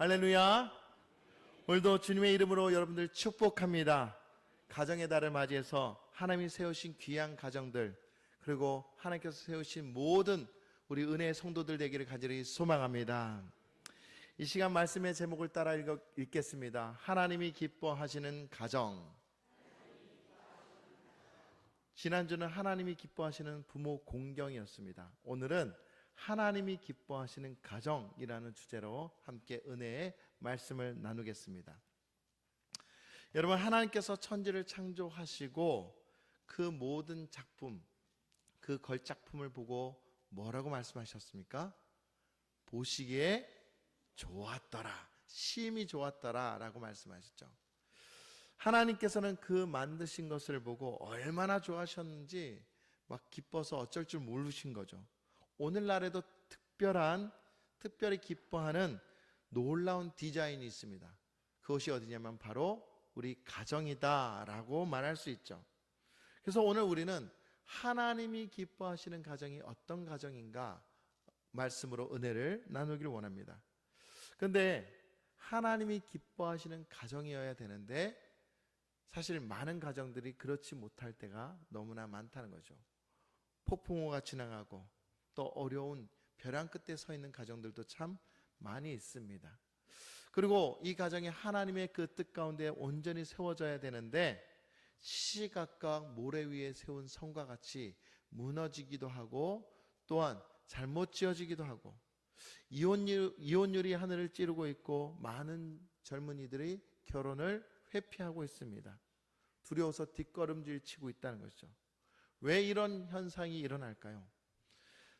할렐루야. 오늘도 주님의 이름으로 여러분들 축복합니다. 가정의 달을 맞이해서 하나님이 세우신 귀한 가정들, 그리고 하나님께서 세우신 모든 우리 은혜의 성도들 되기를 간절히 소망합니다. 이 시간 말씀의 제목을 따라 읽겠습니다. 하나님이 기뻐하시는 가정. 지난주는 하나님이 기뻐하시는 부모 공경이었습니다. 오늘은 하나님이 기뻐하시는 가정이라는 주제로 함께 은혜의 말씀을 나누겠습니다. 여러분, 하나님께서 천지를 창조하시고 그 모든 작품, 그 걸작품을 보고 뭐라고 말씀하셨습니까? 보시기에 좋았더라, 심히 좋았더라 라고 말씀하셨죠. 하나님께서는 그 만드신 것을 보고 얼마나 좋아하셨는지 막 기뻐서 어쩔 줄 모르신 거죠. 오늘날에도 특별히 기뻐하는 놀라운 디자인이 있습니다. 그것이 어디냐면 바로 우리 가정이다 라고 말할 수 있죠. 그래서 오늘 우리는 하나님이 기뻐하시는 가정이 어떤 가정인가 말씀으로 은혜를 나누기를 원합니다. 그런데 하나님이 기뻐하시는 가정이어야 되는데 사실 많은 가정들이 그렇지 못할 때가 너무나 많다는 거죠. 폭풍우가 지나가고 또 어려운 벼랑 끝에 서 있는 가정들도 참 많이 있습니다. 그리고 이 가정이 하나님의 그 뜻 가운데 온전히 세워져야 되는데 시시각각 모래 위에 세운 성과 같이 무너지기도 하고 또한 잘못 지어지기도 하고 이혼율이 하늘을 찌르고 있고 많은 젊은이들이 결혼을 회피하고 있습니다. 두려워서 뒷걸음질 치고 있다는 것이죠. 왜 이런 현상이 일어날까요?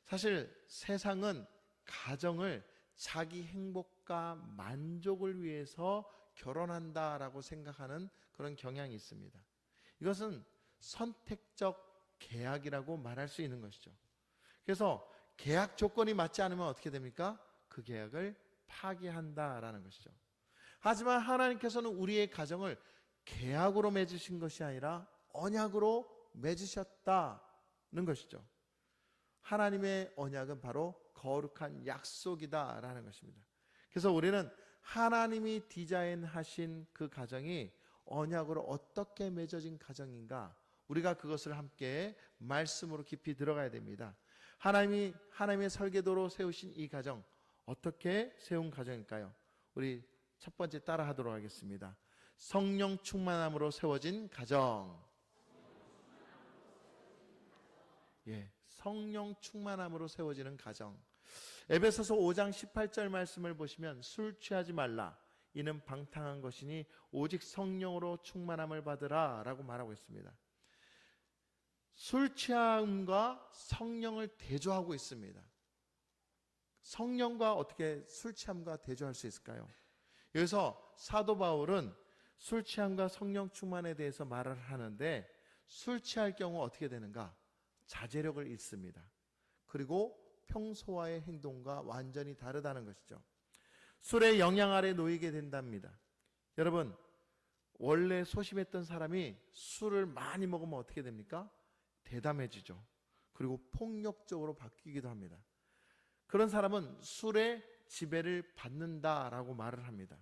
사실 세상은 가정을 자기 행복과 만족을 위해서 결혼한다라고 생각하는 그런 경향이 있습니다. 이것은 선택적 계약이라고 말할 수 있는 것이죠. 그래서 계약 조건이 맞지 않으면 어떻게 됩니까? 그 계약을 파기한다라는 것이죠. 하지만 하나님께서는 우리의 가정을 계약으로 맺으신 것이 아니라 언약으로 맺으셨다는 것이죠. 하나님의 언약은 바로 거룩한 약속이다라는 것입니다. 그래서 우리는 하나님이 디자인하신 그 가정이 언약으로 어떻게 맺어진 가정인가, 우리가 그것을 함께 말씀으로 깊이 들어가야 됩니다. 하나님의 설계도로 세우신 이 가정, 어떻게 세운 가정일까요? 우리 첫 번째 따라 하도록 하겠습니다. 성령 충만함으로 세워진 가정. 성령 충만함으로 세워지는 가정. 에베소서 5장 18절 말씀을 보시면 술 취하지 말라, 이는 방탕한 것이니 오직 성령으로 충만함을 받으라 라고 말하고 있습니다. 술 취함과 성령을 대조하고 있습니다. 성령과 어떻게 술 취함과 대조할 수 있을까요? 여기서 사도 바울은 술 취함과 성령 충만에 대해서 말을 하는데, 술 취할 경우 어떻게 되는가? 자제력을 잃습니다. 그리고 평소와의 행동과 완전히 다르다는 것이죠. 술의 영향 아래 놓이게 된답니다. 여러분, 원래 소심했던 사람이 술을 많이 먹으면 어떻게 됩니까? 대담해지죠. 그리고 폭력적으로 바뀌기도 합니다. 그런 사람은 술의 지배를 받는다라고 말을 합니다.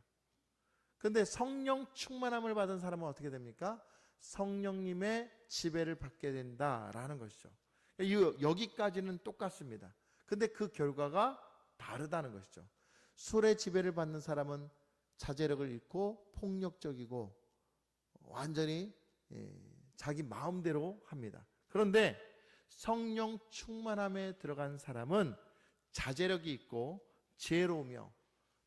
그런데 성령 충만함을 받은 사람은 어떻게 됩니까? 성령님의 지배를 받게 된다라는 것이죠. 여기까지는 똑같습니다. 근데 그 결과가 다르다는 것이죠. 술의 지배를 받는 사람은 자제력을 잃고 폭력적이고 완전히 자기 마음대로 합니다. 그런데 성령 충만함에 들어간 사람은 자제력이 있고 지혜로우며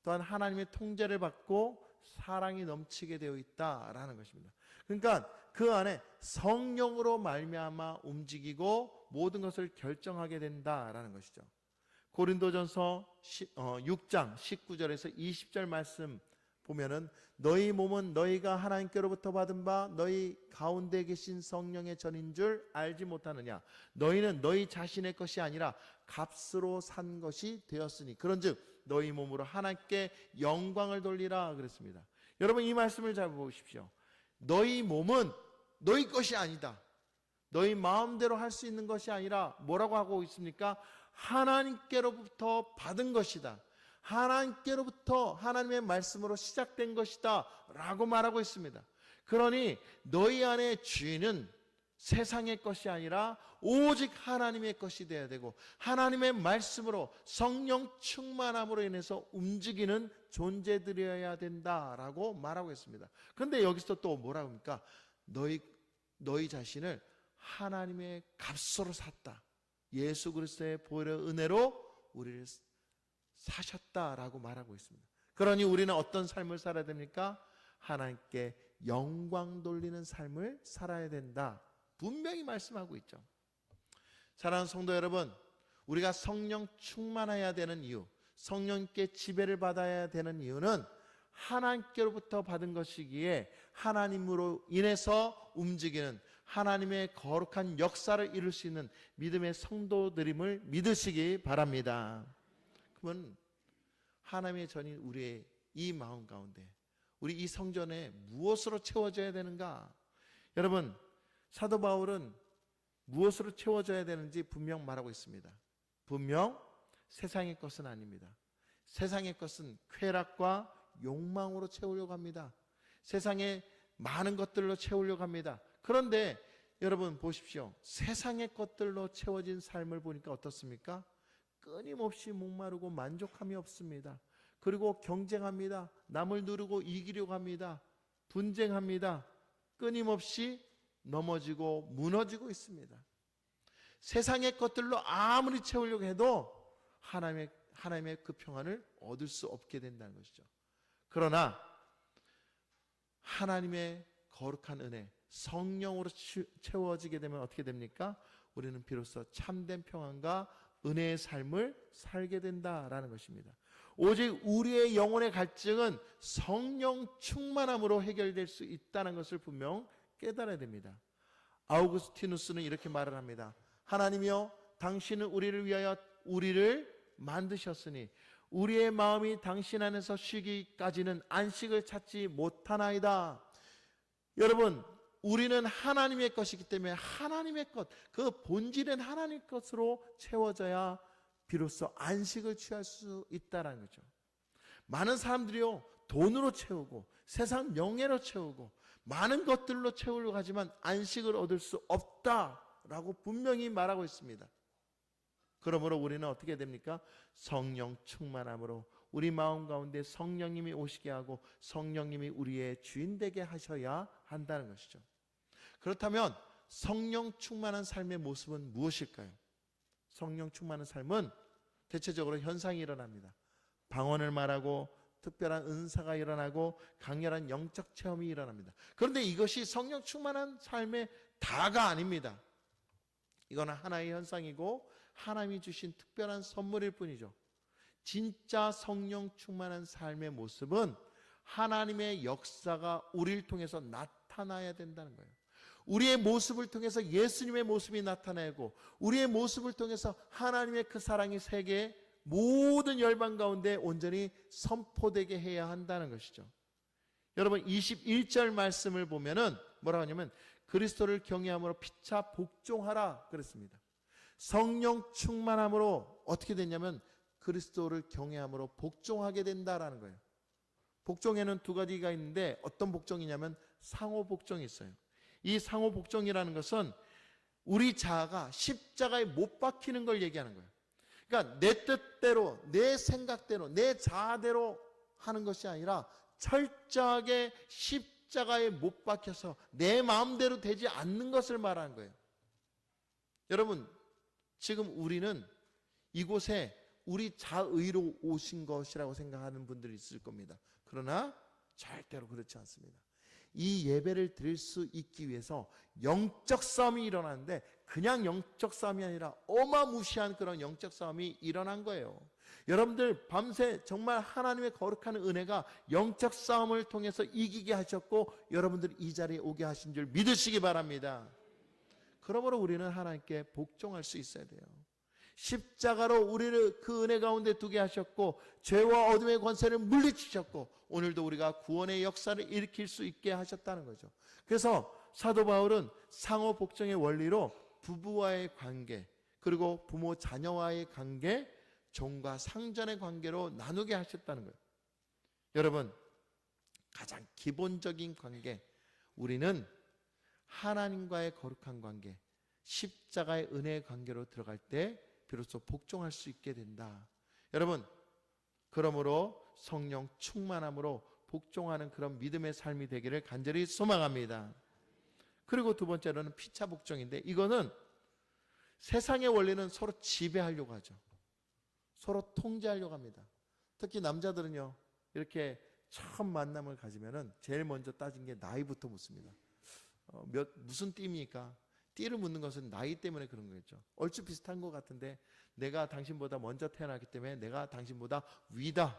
또한 하나님의 통제를 받고 사랑이 넘치게 되어 있다라는 것입니다. 그러니까 그 안에 성령으로 말미암아 움직이고 모든 것을 결정하게 된다라는 것이죠. 고린도전서 6장 19절에서 20절 말씀 보면은 너희 몸은 너희가 하나님께로부터 받은 바 너희 가운데 계신 성령의 전인 줄 알지 못하느냐. 너희는 너희 자신의 것이 아니라 값으로 산 것이 되었으니 그런즉 너희 몸으로 하나님께 영광을 돌리라 그랬습니다. 여러분, 이 말씀을 잘 보십시오. 너희 몸은 너희 것이 아니다. 너희 마음대로 할 수 있는 것이 아니라 뭐라고 하고 있습니까? 하나님께로부터 받은 것이다. 하나님께로부터 하나님의 말씀으로 시작된 것이다 라고 말하고 있습니다. 그러니 너희 안에 주인은 세상의 것이 아니라 오직 하나님의 것이 되어야 되고, 하나님의 말씀으로 성령 충만함으로 인해서 움직이는 존재들이어야 된다라고 말하고 있습니다. 그런데 여기서 또 뭐라고 합니까? 너희 자신을 하나님의 값으로 샀다. 예수 그리스도의 보혈의 은혜로 우리를 사셨다라고 말하고 있습니다. 그러니 우리는 어떤 삶을 살아야 됩니까? 하나님께 영광 돌리는 삶을 살아야 된다, 분명히 말씀하고 있죠. 사랑하는 성도 여러분, 우리가 성령 충만해야 되는 이유, 성령께 지배를 받아야 되는 이유는 하나님께로부터 받은 것이기에 하나님으로 인해서 움직이는 하나님의 거룩한 역사를 이룰 수 있는 믿음의 성도들임을 믿으시기 바랍니다. 그러면 하나님의 전인 우리의 이 마음 가운데, 우리 이 성전에 무엇으로 채워져야 되는가? 여러분, 사도 바울은 무엇으로 채워져야 되는지 분명 말하고 있습니다. 분명 세상의 것은 아닙니다. 세상의 것은 쾌락과 욕망으로 채우려고 합니다. 세상의 많은 것들로 채우려고 합니다. 그런데 여러분 보십시오. 세상의 것들로 채워진 삶을 보니까 어떻습니까? 끊임없이 목마르고 만족함이 없습니다. 그리고 경쟁합니다. 남을 누르고 이기려고 합니다. 분쟁합니다. 끊임없이 넘어지고 무너지고 있습니다. 세상의 것들로 아무리 채우려고 해도 하나님의 그 평안을 얻을 수 없게 된다는 것이죠. 그러나 하나님의 거룩한 은혜, 성령으로 채워지게 되면 어떻게 됩니까? 우리는 비로소 참된 평안과 은혜의 삶을 살게 된다라는 것입니다. 오직 우리의 영혼의 갈증은 성령 충만함으로 해결될 수 있다는 것을 분명 깨달아야 됩니다. 아우구스티누스는 이렇게 말을 합니다. 하나님이여, 당신은 우리를 위하여 우리를 만드셨으니 우리의 마음이 당신 안에서 쉬기까지는 안식을 찾지 못하나이다. 여러분, 우리는 하나님의 것이기 때문에 하나님의 것, 그 본질은 하나님의 것으로 채워져야 비로소 안식을 취할 수 있다는 거죠. 많은 사람들이요, 돈으로 채우고 세상 명예로 채우고 많은 것들로 채우려고 하지만 안식을 얻을 수 없다라고 분명히 말하고 있습니다. 그러므로 우리는 어떻게 됩니까? 성령 충만함으로 우리 마음 가운데 성령님이 오시게 하고 성령님이 우리의 주인 되게 하셔야 한다는 것이죠. 그렇다면 성령 충만한 삶의 모습은 무엇일까요? 성령 충만한 삶은 대체적으로 현상이 일어납니다. 방언을 말하고 특별한 은사가 일어나고 강렬한 영적 체험이 일어납니다. 그런데 이것이 성령 충만한 삶의 다가 아닙니다. 이거는 하나의 현상이고 하나님이 주신 특별한 선물일 뿐이죠. 진짜 성령 충만한 삶의 모습은 하나님의 역사가 우리를 통해서 나타나야 된다는 거예요. 우리의 모습을 통해서 예수님의 모습이 나타나고 우리의 모습을 통해서 하나님의 그 사랑이 세계 모든 열방 가운데 온전히 선포되게 해야 한다는 것이죠. 여러분 21절 말씀을 보면은 뭐라고 하냐면 그리스도를 경외함으로 피차 복종하라 그랬습니다. 성령 충만함으로 어떻게 됐냐면 그리스도를 경외함으로 복종하게 된다라는 거예요. 복종에는 두 가지가 있는데 어떤 복종이냐면 상호 복종이 있어요. 이 상호 복종이라는 것은 우리 자아가 십자가에 못 박히는 걸 얘기하는 거예요. 그러니까 내 뜻대로, 내 생각대로, 내 자아대로 하는 것이 아니라 철저하게 십자가에 못 박혀서 내 마음대로 되지 않는 것을 말하는 거예요. 여러분, 지금 우리는 이곳에 우리 자의로 오신 것이라고 생각하는 분들이 있을 겁니다. 그러나 절대로 그렇지 않습니다. 이 예배를 드릴 수 있기 위해서 영적 싸움이 일어나는데 그냥 영적 싸움이 아니라 어마무시한 그런 영적 싸움이 일어난 거예요. 여러분들 밤새 정말 하나님의 거룩한 은혜가 영적 싸움을 통해서 이기게 하셨고 여러분들 이 자리에 오게 하신 줄 믿으시기 바랍니다. 그러므로 우리는 하나님께 복종할 수 있어야 돼요. 십자가로 우리를 그 은혜 가운데 두게 하셨고 죄와 어둠의 권세를 물리치셨고 오늘도 우리가 구원의 역사를 일으킬 수 있게 하셨다는 거죠. 그래서 사도 바울은 상호 복종의 원리로 부부와의 관계 그리고 부모 자녀와의 관계 종과 상전의 관계로 나누게 하셨다는 거예요. 여러분, 가장 기본적인 관계, 우리는 하나님과의 거룩한 관계, 십자가의 은혜의 관계로 들어갈 때 비로소 복종할 수 있게 된다. 여러분, 그러므로 성령 충만함으로 복종하는 그런 믿음의 삶이 되기를 간절히 소망합니다. 그리고 두 번째로는 피차 복종인데, 이거는 세상의 원리는 서로 지배하려고 하죠. 서로 통제하려고 합니다. 특히 남자들은요, 이렇게 처음 만남을 가지면은 제일 먼저 따진 게 나이부터 묻습니다. 무슨 띠입니까? 띠를 묻는 것은 나이 때문에 그런 거겠죠. 얼추 비슷한 것 같은데, 내가 당신보다 먼저 태어났기 때문에 내가 당신보다 위다.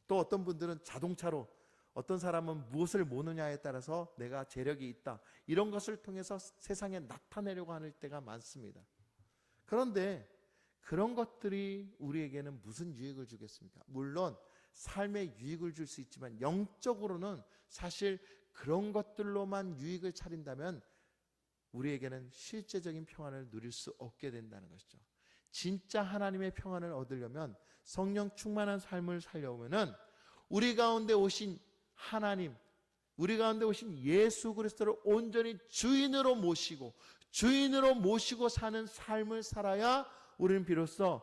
또 어떤 분들은 자동차로, 어떤 사람은 무엇을 모느냐에 따라서 내가 재력이 있다, 이런 것을 통해서 세상에 나타내려고 하는 때가 많습니다. 그런데 그런 것들이 우리에게는 무슨 유익을 주겠습니까? 물론 삶에 유익을 줄 수 있지만 영적으로는 사실 그런 것들로만 유익을 차린다면 우리에게는 실제적인 평안을 누릴 수 없게 된다는 것이죠. 진짜 하나님의 평안을 얻으려면, 성령 충만한 삶을 살려면은 우리 가운데 오신 하나님, 우리 가운데 오신 예수 그리스도를 온전히 주인으로 모시고 사는 삶을 살아야 우리는 비로소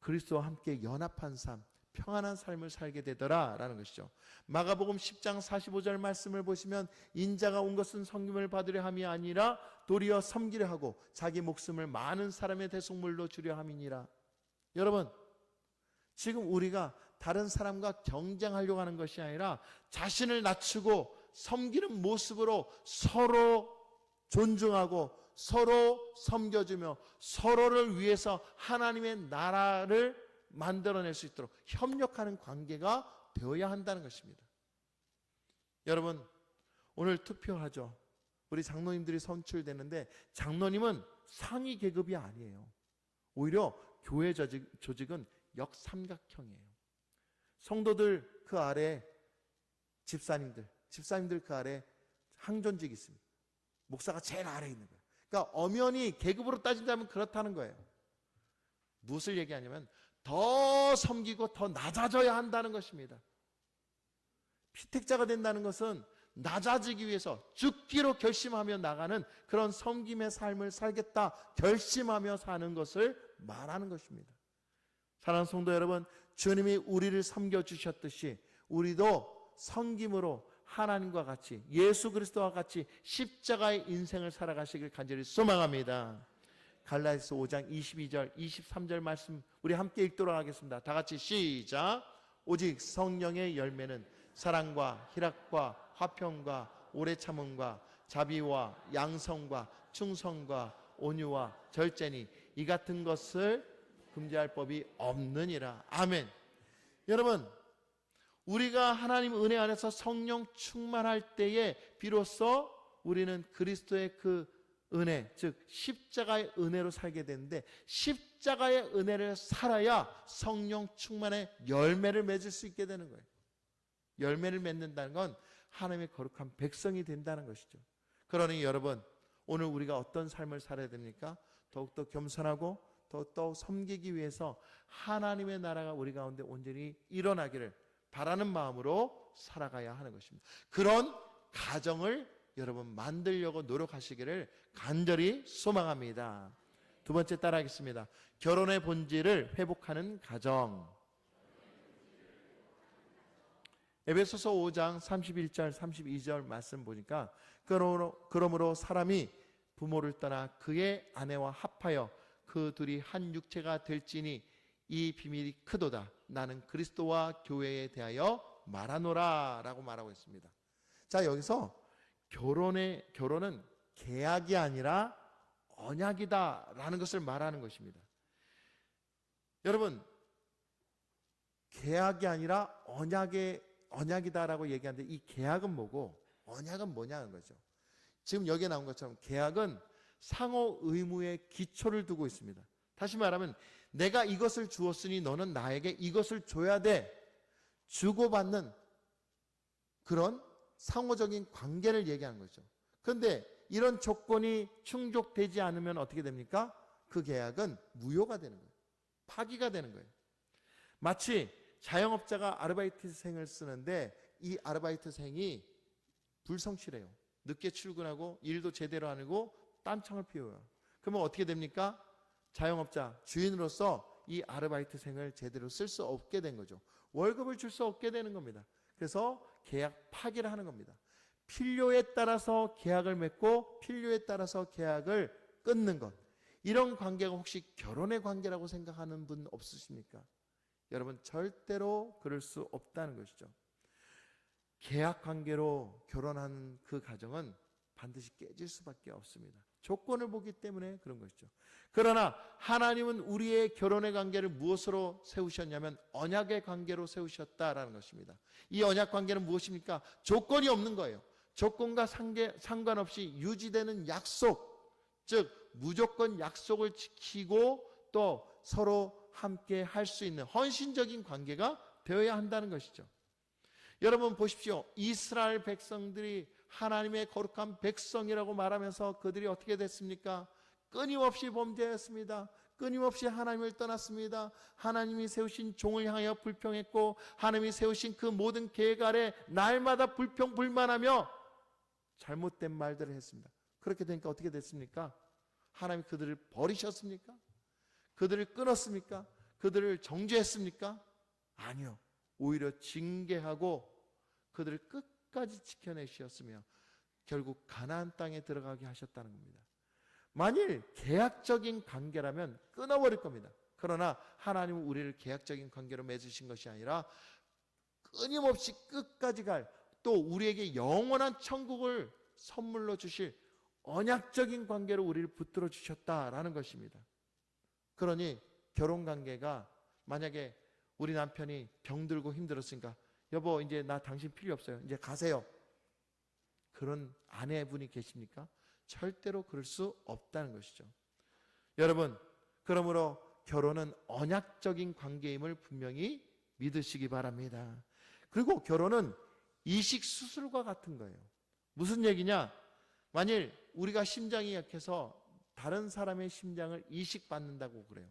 그리스도와 함께 연합한 삶, 평안한 삶을 살게 되더라라는 것이죠. 마가복음 10장 45절 말씀을 보시면, 인자가 온 것은 섬김을 받으려 함이 아니라 도리어 섬기려 하고 자기 목숨을 많은 사람의 대속물로 주려 함이니라. 여러분, 지금 우리가 다른 사람과 경쟁하려고 하는 것이 아니라 자신을 낮추고 섬기는 모습으로 서로 존중하고 서로 섬겨주며 서로를 위해서 하나님의 나라를 만들어낼 수 있도록 협력하는 관계가 되어야 한다는 것입니다. 여러분, 오늘 투표하죠. 우리 장로님들이 선출되는데, 장로님은 상위 계급이 아니에요. 오히려 교회 조직은 역삼각형이에요. 성도들 그 아래 집사님들 그 아래 항존직이 있습니다. 목사가 제일 아래에 있는 거예요. 그러니까 엄연히 계급으로 따진다면 그렇다는 거예요. 무엇을 얘기하냐면 더 섬기고 더 낮아져야 한다는 것입니다. 피택자가 된다는 것은 낮아지기 위해서 죽기로 결심하며 나가는 그런 섬김의 삶을 살겠다 결심하며 사는 것을 말하는 것입니다. 사랑하는 성도 여러분, 주님이 우리를 섬겨주셨듯이 우리도 섬김으로 하나님과 같이, 예수 그리스도와 같이 십자가의 인생을 살아가시길 간절히 소망합니다. 갈라디아서 5장 22절 23절 말씀 우리 함께 읽도록 하겠습니다. 다 같이 시작. 오직 성령의 열매는 사랑과 희락과 화평과 오래 참음과 자비와 양성과 충성과 온유와 절제니 이 같은 것을 금지할 법이 없느니라. 아멘. 여러분, 우리가 하나님 은혜 안에서 성령 충만할 때에 비로소 우리는 그리스도의 그 은혜, 즉 십자가의 은혜로 살게 되는데, 십자가의 은혜를 살아야 성령 충만의 열매를 맺을 수 있게 되는 거예요. 열매를 맺는다는 건 하나님의 거룩한 백성이 된다는 것이죠. 그러니 여러분, 오늘 우리가 어떤 삶을 살아야 됩니까? 더욱더 겸손하고 더욱더 섬기기 위해서 하나님의 나라가 우리 가운데 온전히 일어나기를 바라는 마음으로 살아가야 하는 것입니다. 그런 가정을 여러분 만들려고 노력하시기를 간절히 소망합니다. 두 번째 따라하겠습니다. 결혼의 본질을 회복하는 가정. 에베소서 5장 31절 32절 말씀 보니까, 그러므로 사람이 부모를 떠나 그의 아내와 합하여 그 둘이 한 육체가 될지니 이 비밀이 크도다. 나는 그리스도와 교회에 대하여 말하노라 라고 말하고 있습니다. 자, 여기서 결혼은 계약이 아니라 언약이다 라는 것을 말하는 것입니다. 여러분, 계약이 아니라 언약이다라고 얘기하는데, 이 계약은 뭐고 언약은 뭐냐는 거죠. 지금 여기에 나온 것처럼 계약은 상호 의무의 기초를 두고 있습니다. 다시 말하면 내가 이것을 주었으니 너는 나에게 이것을 줘야 돼, 주고받는 그런 상호적인 관계를 얘기하는 거죠. 그런데 이런 조건이 충족되지 않으면 어떻게 됩니까? 그 계약은 무효가 되는 거예요. 파기가 되는 거예요. 마치 자영업자가 아르바이트생을 쓰는데 이 아르바이트생이 불성실해요. 늦게 출근하고 일도 제대로 안 하고 딴청을 피워요. 그러면 어떻게 됩니까? 자영업자 주인으로서 이 아르바이트생을 제대로 쓸 수 없게 된 거죠. 월급을 줄 수 없게 되는 겁니다. 그래서 계약 파기를 하는 겁니다. 필요에 따라서 계약을 맺고 필요에 따라서 계약을 끊는 것. 이런 관계가 혹시 결혼의 관계라고 생각하는 분 없으십니까? 여러분, 절대로 그럴 수 없다는 것이죠. 계약 관계로 결혼하는 그 가정은 반드시 깨질 수밖에 없습니다. 조건을 보기 때문에 그런 것이죠. 그러나 하나님은 우리의 결혼의 관계를 무엇으로 세우셨냐면 언약의 관계로 세우셨다라는 것입니다. 이 언약 관계는 무엇입니까? 조건이 없는 거예요. 조건과 상관없이 유지되는 약속, 즉 무조건 약속을 지키고 또 서로 함께 할 수 있는 헌신적인 관계가 되어야 한다는 것이죠. 여러분 보십시오. 이스라엘 백성들이 하나님의 거룩한 백성이라고 말하면서 그들이 어떻게 됐습니까? 끊임없이 범죄했습니다. 끊임없이 하나님을 떠났습니다. 하나님이 세우신 종을 향하여 불평했고 하나님이 세우신 그 모든 계획 아래 날마다 불평불만하며 잘못된 말들을 했습니다. 그렇게 되니까 어떻게 됐습니까? 하나님이 그들을 버리셨습니까? 그들을 끊었습니까? 그들을 정죄했습니까? 아니요. 오히려 징계하고 그들을 끝까지 지켜내셨으며 결국 가나안 땅에 들어가게 하셨다는 겁니다. 만일 계약적인 관계라면 끊어버릴 겁니다. 그러나 하나님은 우리를 계약적인 관계로 맺으신 것이 아니라 끊임없이 끝까지 갈, 또 우리에게 영원한 천국을 선물로 주실 언약적인 관계로 우리를 붙들어 주셨다라는 것입니다. 그러니 결혼관계가 만약에 우리 남편이 병들고 힘들었으니까 여보 이제 나 당신 필요 없어요. 이제 가세요. 그런 아내분이 계십니까? 절대로 그럴 수 없다는 것이죠. 여러분, 그러므로 결혼은 언약적인 관계임을 분명히 믿으시기 바랍니다. 그리고 결혼은 이식 수술과 같은 거예요. 무슨 얘기냐? 만일 우리가 심장이 약해서 다른 사람의 심장을 이식받는다고 그래요.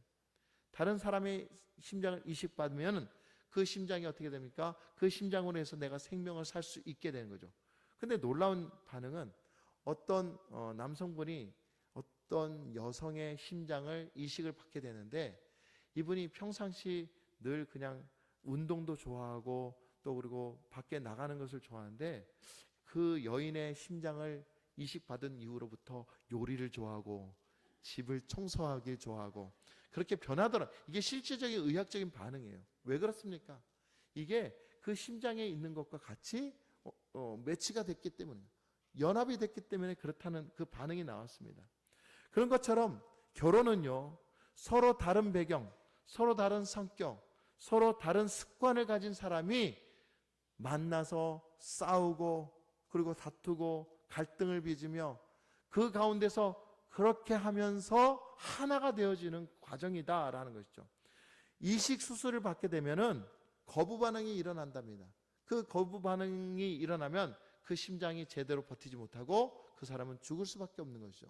다른 사람의 심장을 이식받으면 그 심장이 어떻게 됩니까? 그 심장으로 해서 내가 생명을 살 수 있게 되는 거죠. 근데 놀라운 반응은 어떤 남성분이 어떤 여성의 심장을 이식을 받게 되는데 이분이 평상시 늘 그냥 운동도 좋아하고 또 그리고 밖에 나가는 것을 좋아하는데 그 여인의 심장을 이식받은 이후로부터 요리를 좋아하고 집을 청소하길 좋아하고 그렇게 변하더라. 이게 실질적인 의학적인 반응이에요. 왜 그렇습니까? 이게 그 심장에 있는 것과 같이 매치가 됐기 때문에, 연합이 됐기 때문에 그렇다는 그 반응이 나왔습니다. 그런 것처럼 결혼은요, 서로 다른 배경, 서로 다른 성격, 서로 다른 습관을 가진 사람이 만나서 싸우고 그리고 다투고 갈등을 빚으며 그 가운데서 그렇게 하면서 하나가 되어지는 과정이다라는 것이죠. 이식 수술을 받게 되면은 거부 반응이 일어난답니다. 그 거부 반응이 일어나면 그 심장이 제대로 버티지 못하고 그 사람은 죽을 수밖에 없는 것이죠.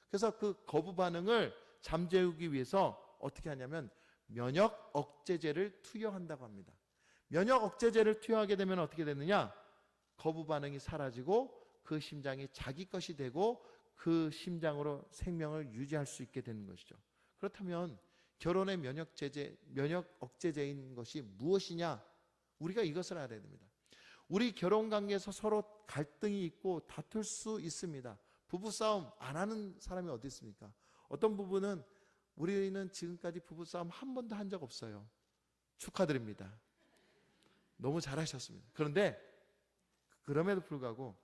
그래서 그 거부 반응을 잠재우기 위해서 어떻게 하냐면 면역 억제제를 투여한다고 합니다. 면역 억제제를 투여하게 되면 어떻게 되느냐? 거부 반응이 사라지고 그 심장이 자기 것이 되고 그 심장으로 생명을 유지할 수 있게 되는 것이죠. 그렇다면 결혼의 면역 억제제인 것이 무엇이냐? 우리가 이것을 알아야 됩니다. 우리 결혼 관계에서 서로 갈등이 있고 다툴 수 있습니다. 부부싸움 안 하는 사람이 어디 있습니까? 어떤 부부는 우리는 지금까지 부부싸움 한 번도 한 적 없어요. 축하드립니다. 너무 잘하셨습니다. 그런데 그럼에도 불구하고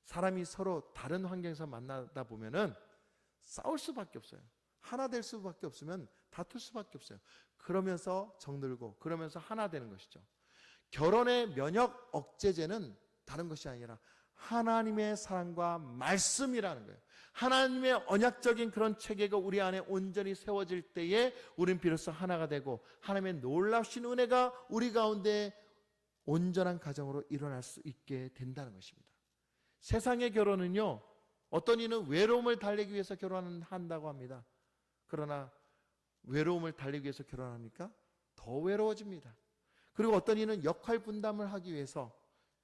사람이 서로 다른 환경에서 만나다 보면은 싸울 수밖에 없어요. 하나 될 수밖에 없으면 다툴 수밖에 없어요. 그러면서 정들고 그러면서 하나 되는 것이죠. 결혼의 면역 억제제는 다른 것이 아니라 하나님의 사랑과 말씀이라는 거예요. 하나님의 언약적인 그런 체계가 우리 안에 온전히 세워질 때에 우리는 비로소 하나가 되고 하나님의 놀라우신 은혜가 우리 가운데 온전한 가정으로 일어날 수 있게 된다는 것입니다. 세상의 결혼은요, 어떤 이는 외로움을 달래기 위해서 결혼한다고 합니다. 그러나 외로움을 달래기 위해서 결혼합니까? 더 외로워집니다. 그리고 어떤 이는 역할 분담을 하기 위해서,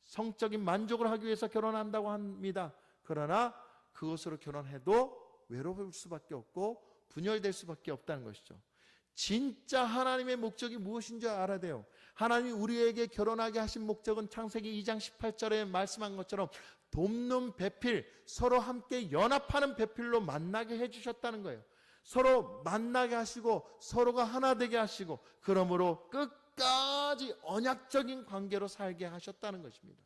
성적인 만족을 하기 위해서 결혼한다고 합니다. 그러나 그것으로 결혼해도 외로울 수밖에 없고 분열될 수밖에 없다는 것이죠. 진짜 하나님의 목적이 무엇인지 알아야 돼요. 하나님이 우리에게 결혼하게 하신 목적은 창세기 2장 18절에 말씀한 것처럼 돕는 배필, 서로 함께 연합하는 배필로 만나게 해주셨다는 거예요. 서로 만나게 하시고 서로가 하나 되게 하시고, 그러므로 끝까지 언약적인 관계로 살게 하셨다는 것입니다.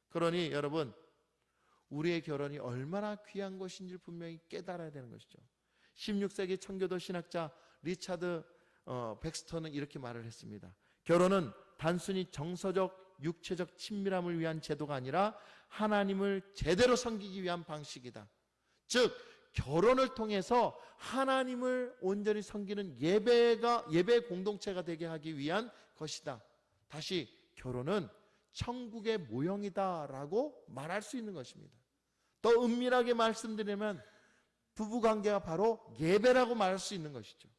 그러니 여러분, 우리의 결혼이 얼마나 귀한 것인지를 분명히 깨달아야 되는 것이죠. 16세기 청교도 신학자 리차드 백스터는 이렇게 말을 했습니다. 결혼은 단순히 정서적, 육체적 친밀함을 위한 제도가 아니라 하나님을 제대로 섬기기 위한 방식이다. 즉, 결혼을 통해서 하나님을 온전히 섬기는 예배 공동체가 되게 하기 위한 것이다. 다시, 결혼은 천국의 모형이다라고 말할 수 있는 것입니다. 더 은밀하게 말씀드리면 부부관계가 바로 예배라고 말할 수 있는 것이죠.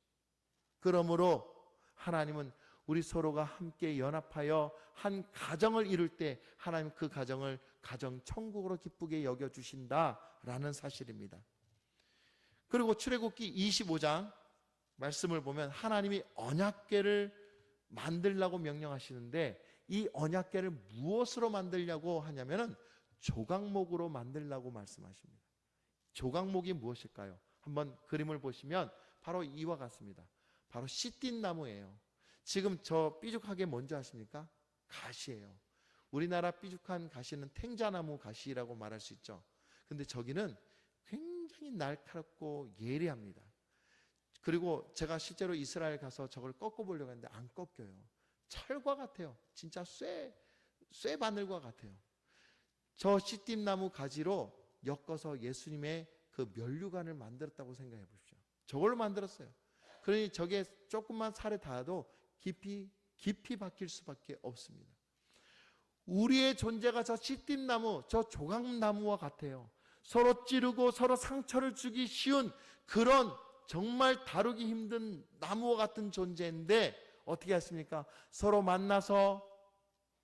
그러므로 하나님은 우리 서로가 함께 연합하여 한 가정을 이룰 때 하나님 그 가정을 가정 천국으로 기쁘게 여겨주신다라는 사실입니다. 그리고 출애굽기 25장 말씀을 보면 하나님이 언약궤를 만들라고 명령하시는데, 이 언약궤를 무엇으로 만들려고 하냐면은 조각목으로 만들라고 말씀하십니다. 조각목이 무엇일까요? 한번 그림을 보시면 바로 이와 같습니다. 바로 시띠 나무예요. 지금 저 삐죽하게 뭔지 아십니까? 가시예요. 우리나라 삐죽한 가시는 탱자나무 가시라고 말할 수 있죠. 근데 저기는 굉장히 날카롭고 예리합니다. 그리고 제가 실제로 이스라엘 가서 저걸 꺾어보려고 했는데 안 꺾여요. 철과 같아요. 진짜 쇠 바늘과 같아요. 저 시띠나무 가지로 엮어서 예수님의 그 면류관을 만들었다고 생각해 보십시오. 저걸로 만들었어요. 그러니 저게 조금만 살에 닿아도 깊이 박힐 수밖에 없습니다. 우리의 존재가 저 시띠나무, 저 조각나무와 같아요. 서로 찌르고 서로 상처를 주기 쉬운 그런 정말 다루기 힘든 나무와 같은 존재인데, 어떻게 했습니까? 서로 만나서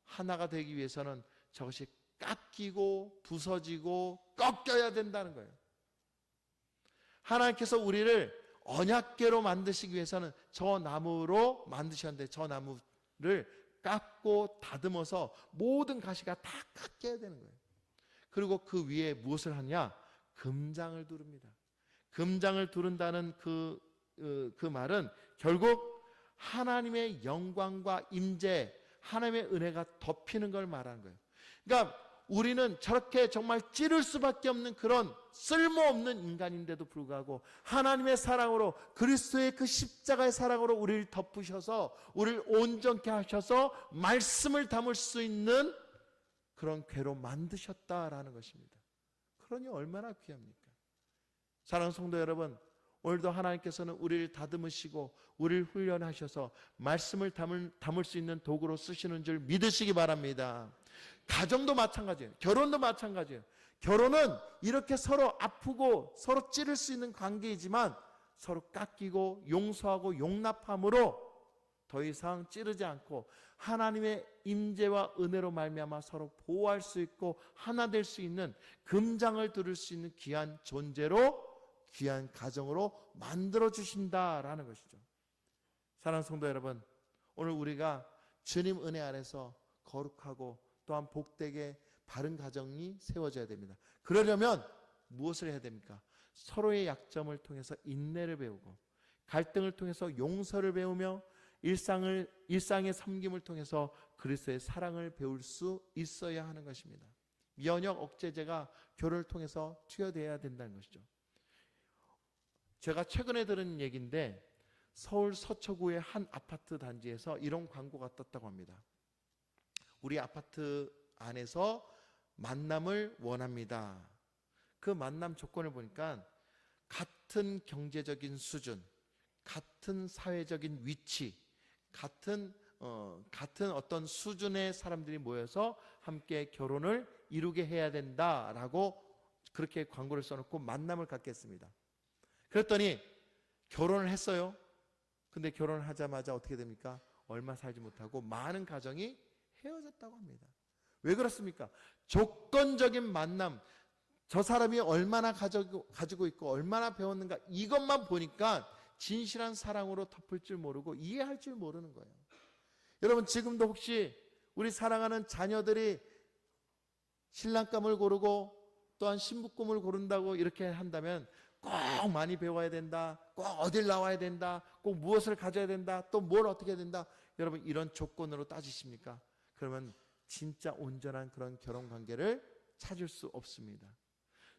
하나가 되기 위해서는 저것이 깎이고 부서지고 꺾여야 된다는 거예요. 하나님께서 우리를 언약궤로 만드시기 위해서는 저 나무로 만드셨는데, 저 나무를 깎고 다듬어서 모든 가시가 다 깎여야 되는 거예요. 그리고 그 위에 무엇을 하냐? 금장을 두릅니다. 금장을 두른다는 그 말은 결국 하나님의 영광과 임재, 하나님의 은혜가 덮이는 걸 말하는 거예요. 그러니까 우리는 저렇게 정말 찌를 수밖에 없는 그런 쓸모없는 인간인데도 불구하고 하나님의 사랑으로, 그리스도의 그 십자가의 사랑으로 우리를 덮으셔서 우리를 온전케 하셔서 말씀을 담을 수 있는 그런 궤로 만드셨다라는 것입니다. 그러니 얼마나 귀합니까? 사랑하는 성도 여러분, 오늘도 하나님께서는 우리를 다듬으시고 우리를 훈련하셔서 말씀을 담을 수 있는 도구로 쓰시는 줄 믿으시기 바랍니다. 가정도 마찬가지예요. 결혼도 마찬가지예요. 결혼은 이렇게 서로 아프고 서로 찌를 수 있는 관계이지만 서로 깎이고 용서하고 용납함으로 더 이상 찌르지 않고 하나님의 임재와 은혜로 말미암아 서로 보호할 수 있고 하나 될 수 있는 금장을 두를 수 있는 귀한 존재로, 귀한 가정으로 만들어 주신다라는 것이죠. 사랑하는 성도 여러분, 오늘 우리가 주님 은혜 안에서 거룩하고 또한 복되게 바른 가정이 세워져야 됩니다. 그러려면 무엇을 해야 됩니까? 서로의 약점을 통해서 인내를 배우고, 갈등을 통해서 용서를 배우며, 일상의 섬김을 통해서 그리스도의 사랑을 배울 수 있어야 하는 것입니다. 면역 억제제가 결혼을 통해서 투여되어야 된다는 것이죠. 제가 최근에 들은 얘기인데, 서울 서초구의 한 아파트 단지에서 이런 광고가 떴다고 합니다. 우리 아파트 안에서 만남을 원합니다. 그 만남 조건을 보니까 같은 경제적인 수준, 같은 사회적인 위치, 같은 어떤 수준의 사람들이 모여서 함께 결혼을 이루게 해야 된다라고 그렇게 광고를 써놓고 만남을 갖겠습니다. 그랬더니 결혼을 했어요. 근데 결혼하자마자 어떻게 됩니까? 얼마 살지 못하고 많은 가정이 헤어졌다고 합니다. 왜 그렇습니까? 조건적인 만남, 저 사람이 얼마나 가지고 있고 얼마나 배웠는가, 이것만 보니까 진실한 사랑으로 덮을 줄 모르고 이해할 줄 모르는 거예요. 여러분, 지금도 혹시 우리 사랑하는 자녀들이 신랑감을 고르고 또한 신부꿈을 고른다고 이렇게 한다면 꼭 많이 배워야 된다, 꼭 어딜 나와야 된다, 꼭 무엇을 가져야 된다, 또 뭘 어떻게 해야 된다, 여러분 이런 조건으로 따지십니까? 그러면 진짜 온전한 그런 결혼관계를 찾을 수 없습니다.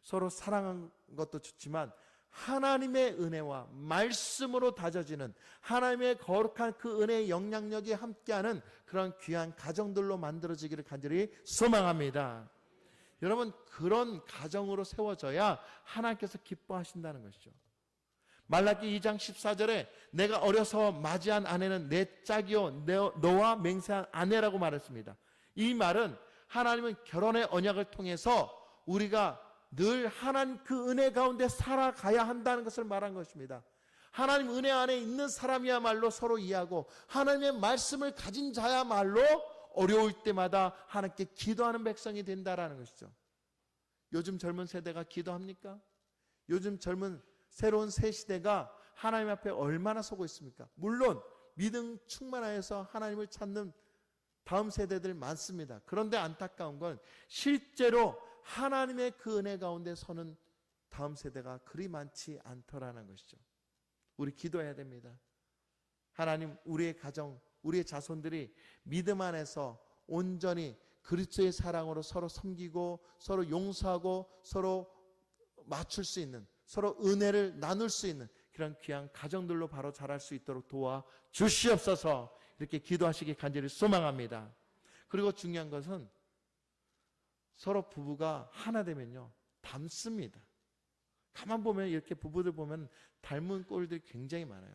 서로 사랑하는 것도 좋지만 하나님의 은혜와 말씀으로 다져지는, 하나님의 거룩한 그 은혜의 영향력이 함께하는 그런 귀한 가정들로 만들어지기를 간절히 소망합니다. 여러분, 그런 가정으로 세워져야 하나님께서 기뻐하신다는 것이죠. 말라기 2장 14절에 내가 어려서 맞이한 아내는 내 짝이요 너와 맹세한 아내라고 말했습니다. 이 말은 하나님은 결혼의 언약을 통해서 우리가 늘 하나님 그 은혜 가운데 살아가야 한다는 것을 말한 것입니다. 하나님 은혜 안에 있는 사람이야말로 서로 이해하고 하나님의 말씀을 가진 자야말로 어려울 때마다 하나님께 기도하는 백성이 된다라는 것이죠. 요즘 젊은 세대가 기도합니까? 요즘 젊은 새로운 새 시대가 하나님 앞에 얼마나 서고 있습니까? 물론 믿음 충만하여서 하나님을 찾는 다음 세대들 많습니다. 그런데 안타까운 건 실제로 하나님의 그 은혜 가운데 서는 다음 세대가 그리 많지 않더라는 것이죠. 우리 기도해야 됩니다. 하나님, 우리의 가정, 우리의 자손들이 믿음 안에서 온전히 그리스도의 사랑으로 서로 섬기고 서로 용서하고 서로 맞출 수 있는, 서로 은혜를 나눌 수 있는 그런 귀한 가정들로 바로 자랄 수 있도록 도와 주시옵소서. 이렇게 기도하시기 간절히 소망합니다. 그리고 중요한 것은 서로 부부가 하나 되면요, 닮습니다. 가만 보면 이렇게 부부들 보면 닮은 꼴들이 굉장히 많아요.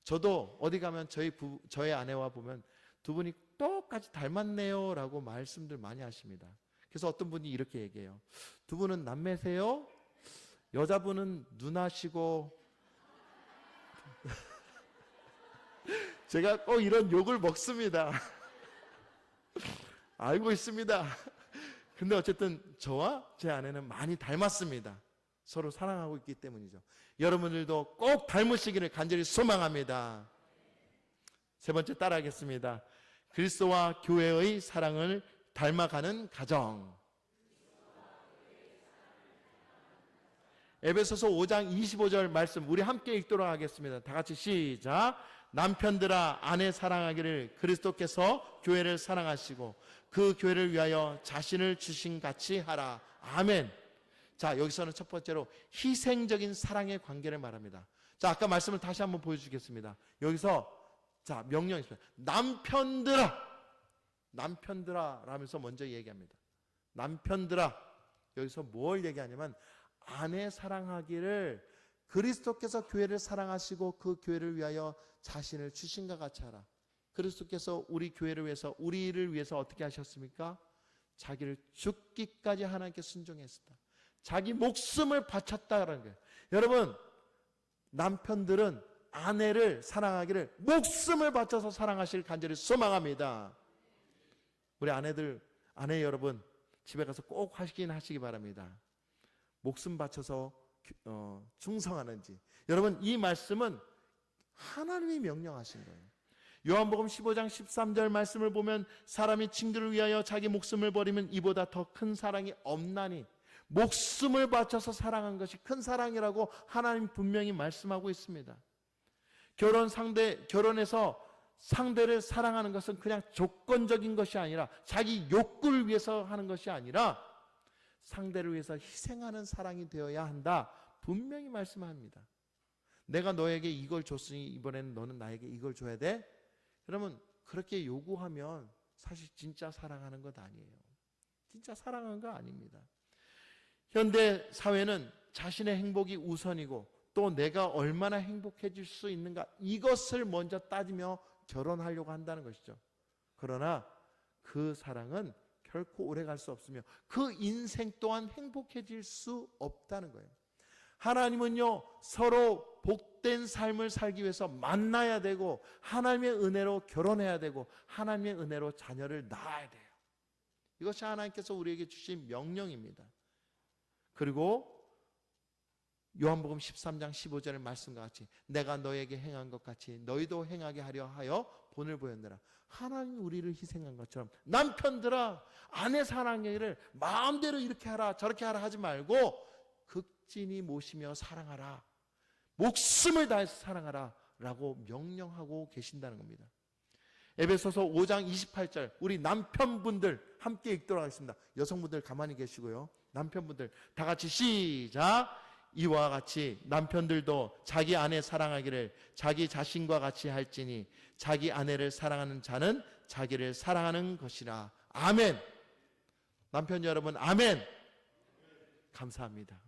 저도 어디 가면 저희 아내와 보면 두 분이 똑같이 닮았네요 라고 말씀들 많이 하십니다. 그래서 어떤 분이 이렇게 얘기해요. 두 분은 남매세요? 여자분은 누나시고 제가 꼭 이런 욕을 먹습니다. 알고 있습니다. 근데 어쨌든 저와 제 아내는 많이 닮았습니다. 서로 사랑하고 있기 때문이죠. 여러분들도 꼭 닮으시기를 간절히 소망합니다. 세 번째 따라하겠습니다. 그리스도와 교회의 사랑을 닮아가는 가정. 에베소서 5장 25절 말씀 우리 함께 읽도록 하겠습니다. 다 같이 시작. 남편들아 아내 사랑하기를 그리스도께서 교회를 사랑하시고 그 교회를 위하여 자신을 주신 같이 하라. 아멘. 자, 여기서는 첫 번째로 희생적인 사랑의 관계를 말합니다. 자, 아까 말씀을 다시 한번 보여주겠습니다. 여기서 자, 명령이 있습니다. 남편들아 라면서 먼저 얘기합니다. 남편들아, 여기서 뭘 얘기하냐면 아내 사랑하기를 그리스도께서 교회를 사랑하시고 그 교회를 위하여 자신을 주신과 같이 하라. 그리스도께서 우리 교회를 위해서, 우리를 위해서 어떻게 하셨습니까? 자기를 죽기까지 하나님께 순종했다. 자기 목숨을 바쳤다라는 거예요. 여러분, 남편들은 아내를 사랑하기를 목숨을 바쳐서 사랑하실 간절히 소망합니다. 우리 아내 여러분, 집에 가서 꼭 하시기 바랍니다. 목숨 바쳐서 충성하는지. 여러분, 이 말씀은 하나님이 명령하신 거예요. 요한복음 15장 13절 말씀을 보면 사람이 친구를 위하여 자기 목숨을 버리면 이보다 더 큰 사랑이 없나니, 목숨을 바쳐서 사랑한 것이 큰 사랑이라고 하나님 분명히 말씀하고 있습니다. 결혼에서 상대를 사랑하는 것은 그냥 조건적인 것이 아니라, 자기 욕구를 위해서 하는 것이 아니라 상대를 위해서 희생하는 사랑이 되어야 한다, 분명히 말씀합니다. 내가 너에게 이걸 줬으니 이번에는 너는 나에게 이걸 줘야 돼? 그러면 그렇게 요구하면 사실 진짜 사랑하는 것 아니에요. 진짜 사랑하는 거 아닙니다. 현대 사회는 자신의 행복이 우선이고 또 내가 얼마나 행복해질 수 있는가, 이것을 먼저 따지며 결혼하려고 한다는 것이죠. 그러나 그 사랑은 결코 오래 갈 수 없으며 그 인생 또한 행복해질 수 없다는 거예요. 하나님은요, 서로 복된 삶을 살기 위해서 만나야 되고, 하나님의 은혜로 결혼해야 되고, 하나님의 은혜로 자녀를 낳아야 돼요. 이것이 하나님께서 우리에게 주신 명령입니다. 그리고 요한복음 13장 15절의 말씀과 같이 내가 너에게 행한 것 같이 너희도 행하게 하려 하여 본을 보였느라. 하나님이 우리를 희생한 것처럼 남편들아, 아내 사랑하기를 마음대로 이렇게 하라 저렇게 하라 하지 말고 극진히 모시며 사랑하라, 목숨을 다해서 사랑하라 라고 명령하고 계신다는 겁니다. 에베소서 5장 28절, 우리 남편분들 함께 읽도록 하겠습니다. 여성분들 가만히 계시고요, 남편분들 다 같이 시작. 이와 같이 남편들도 자기 아내 사랑하기를 자기 자신과 같이 할지니 자기 아내를 사랑하는 자는 자기를 사랑하는 것이라. 아멘. 남편 여러분, 아멘. 감사합니다.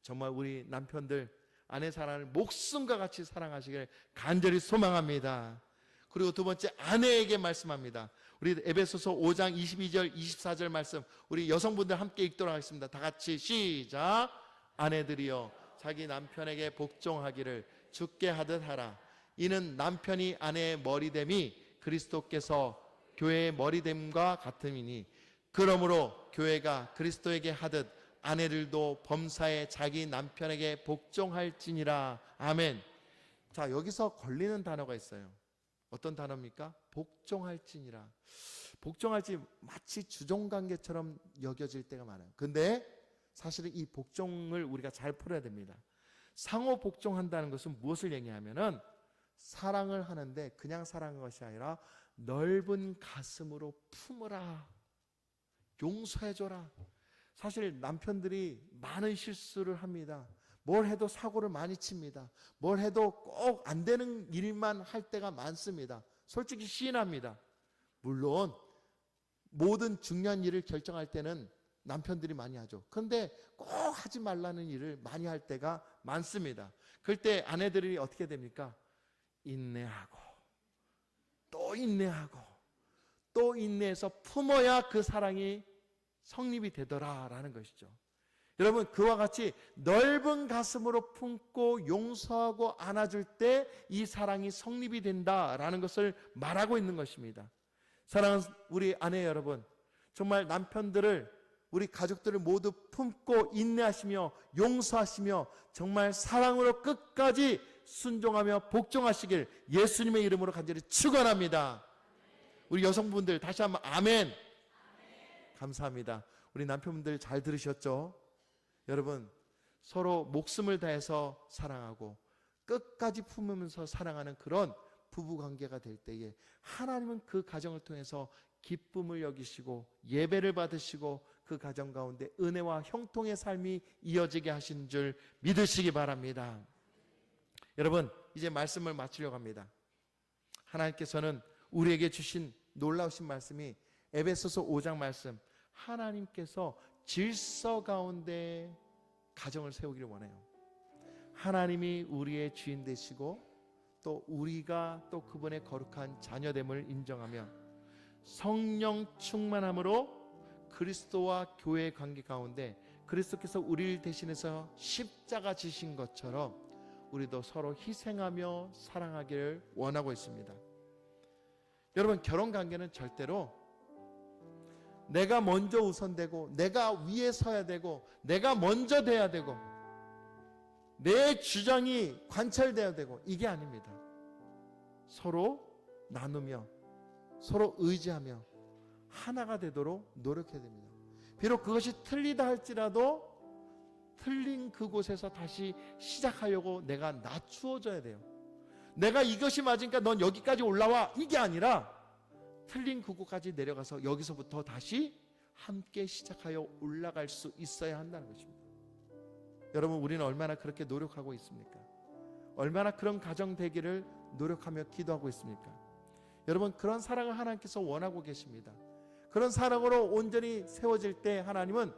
정말 우리 남편들 아내 사랑을 목숨과 같이 사랑하시길 간절히 소망합니다. 그리고 두 번째, 아내에게 말씀합니다. 우리 에베소서 5장 22절 24절 말씀, 우리 여성분들 함께 읽도록 하겠습니다. 다 같이 시작. 아내들이여 자기 남편에게 복종하기를 주께 하듯 하라. 이는 남편이 아내의 머리됨이 그리스도께서 교회의 머리됨과 같음이니, 그러므로 교회가 그리스도에게 하듯 아내들도 범사에 자기 남편에게 복종할지니라. 아멘. 자, 여기서 걸리는 단어가 있어요. 어떤 단어입니까? 복종할지니라. 복종할지 마치 주종관계처럼 여겨질 때가 많아요. 근데 사실은 이 복종을 우리가 잘 풀어야 됩니다. 상호 복종한다는 것은 무엇을 얘기하면은 사랑을 하는데 그냥 사랑하는 것이 아니라 넓은 가슴으로 품으라, 용서해줘라. 사실 남편들이 많은 실수를 합니다. 뭘 해도 사고를 많이 칩니다. 뭘 해도 꼭 안 되는 일만 할 때가 많습니다. 솔직히 시인합니다. 물론 모든 중요한 일을 결정할 때는 남편들이 많이 하죠. 그런데 꼭 하지 말라는 일을 많이 할 때가 많습니다. 그럴 때 아내들이 어떻게 됩니까? 인내하고 또 인내하고 또 인내해서 품어야 그 사랑이 성립이 되더라라는 것이죠. 여러분, 그와 같이 넓은 가슴으로 품고 용서하고 안아줄 때 이 사랑이 성립이 된다라는 것을 말하고 있는 것입니다. 사랑하는 우리 아내 여러분, 정말 남편들을, 우리 가족들을 모두 품고 인내하시며 용서하시며 정말 사랑으로 끝까지 순종하며 복종하시길 예수님의 이름으로 간절히 축원합니다. 우리 여성분들 다시 한번 아멘. 감사합니다. 우리 남편분들 잘 들으셨죠? 여러분, 서로 목숨을 다해서 사랑하고 끝까지 품으면서 사랑하는 그런 부부관계가 될 때에 하나님은 그 가정을 통해서 기쁨을 여기시고 예배를 받으시고 그 가정 가운데 은혜와 형통의 삶이 이어지게 하신 줄 믿으시기 바랍니다. 여러분, 이제 말씀을 마치려고 합니다. 하나님께서는 우리에게 주신 놀라우신 말씀이 에베소서 5장 말씀, 하나님께서 질서 가운데 가정을 세우기를 원해요. 하나님이 우리의 주인 되시고 또 우리가 또 그분의 거룩한 자녀됨을 인정하며 성령 충만함으로 그리스도와 교회의 관계 가운데 그리스도께서 우리를 대신해서 십자가 지신 것처럼 우리도 서로 희생하며 사랑하기를 원하고 있습니다. 여러분, 결혼 관계는 절대로 내가 먼저 우선되고 내가 위에 서야 되고 내가 먼저 돼야 되고 내 주장이 관철돼야 되고 이게 아닙니다. 서로 나누며 서로 의지하며 하나가 되도록 노력해야 됩니다. 비록 그것이 틀리다 할지라도 틀린 그곳에서 다시 시작하려고 내가 낮추어져야 돼요. 내가 이것이 맞으니까 넌 여기까지 올라와, 이게 아니라 틀린 그곳까지 내려가서 여기서부터 다시 함께 시작하여 올라갈 수 있어야 한다는 것입니다. 여러분, 우리는 얼마나 그렇게 노력하고 있습니까? 얼마나 그런 가정 되기를 노력하며 기도하고 있습니까? 여러분, 그런 사랑을 하나님께서 원하고 계십니다. 그런 사랑으로 온전히 세워질 때 하나님은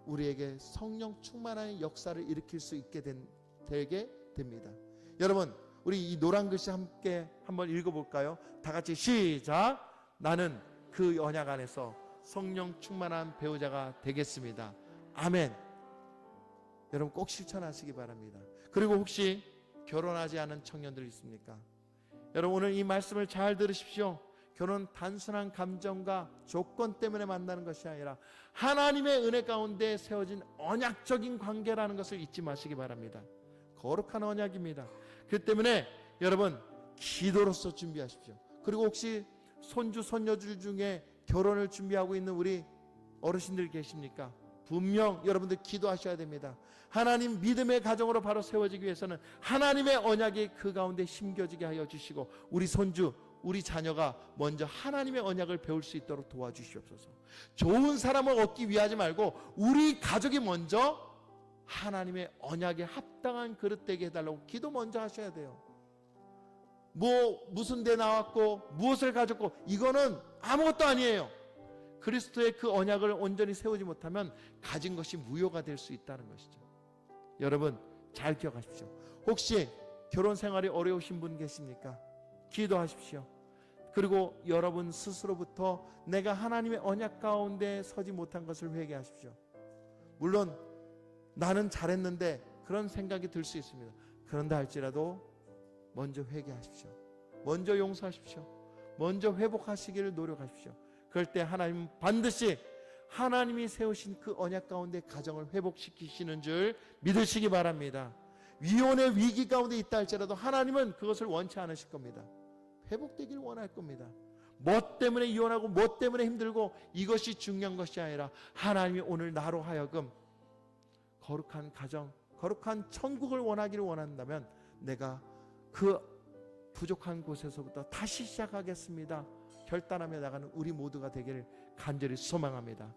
우리에게 성령 충만한 역사를 일으킬 수 있게 되게 됩니다. 여러분, 우리 이 노란 글씨 함께 한번 읽어볼까요? 다 같이 시작. 나는 그 언약 안에서 성령 충만한 배우자가 되겠습니다. 아멘. 여러분 꼭 실천하시기 바랍니다. 그리고 혹시 결혼하지 않은 청년들 있습니까? 여러분 오늘 이 말씀을 잘 들으십시오. 결혼 단순한 감정과 조건 때문에 만나는 것이 아니라 하나님의 은혜 가운데 세워진 언약적인 관계라는 것을 잊지 마시기 바랍니다. 거룩한 언약입니다. 그렇기 때문에 여러분 기도로서 준비하십시오. 그리고 혹시 손주 손녀들 중에 결혼을 준비하고 있는 우리 어르신들 계십니까? 분명 여러분들 기도하셔야 됩니다. 하나님 믿음의 가정으로 바로 세워지기 위해서는 하나님의 언약이 그 가운데 심겨지게 하여 주시고 우리 손주 우리 자녀가 먼저 하나님의 언약을 배울 수 있도록 도와주시옵소서. 좋은 사람을 얻기 위하지 말고 우리 가족이 먼저 하나님의 언약에 합당한 그릇 되게 해달라고 기도 먼저 하셔야 돼요. 무슨 데 나왔고 무엇을 가졌고 이거는 아무것도 아니에요. 그리스도의 그 언약을 온전히 세우지 못하면 가진 것이 무효가 될 수 있다는 것이죠. 여러분 잘 기억하십시오. 혹시 결혼 생활이 어려우신 분 계십니까? 기도하십시오. 그리고 여러분 스스로부터 내가 하나님의 언약 가운데 서지 못한 것을 회개하십시오. 물론 나는 잘했는데 그런 생각이 들 수 있습니다. 그런다 할지라도 먼저 회개하십시오. 먼저 용서하십시오. 먼저 회복하시기를 노력하십시오. 그럴 때 하나님은 반드시 하나님이 세우신 그 언약 가운데 가정을 회복시키시는 줄 믿으시기 바랍니다. 이혼의 위기 가운데 있다 할지라도 하나님은 그것을 원치 않으실 겁니다. 회복되기를 원할 겁니다. 뭐 때문에 이혼하고 뭐 때문에 힘들고 이것이 중요한 것이 아니라 하나님이 오늘 나로 하여금 거룩한 가정, 거룩한 천국을 원하기를 원한다면 내가 그 부족한 곳에서부터 다시 시작하겠습니다. 결단하며 나가는 우리 모두가 되기를 간절히 소망합니다.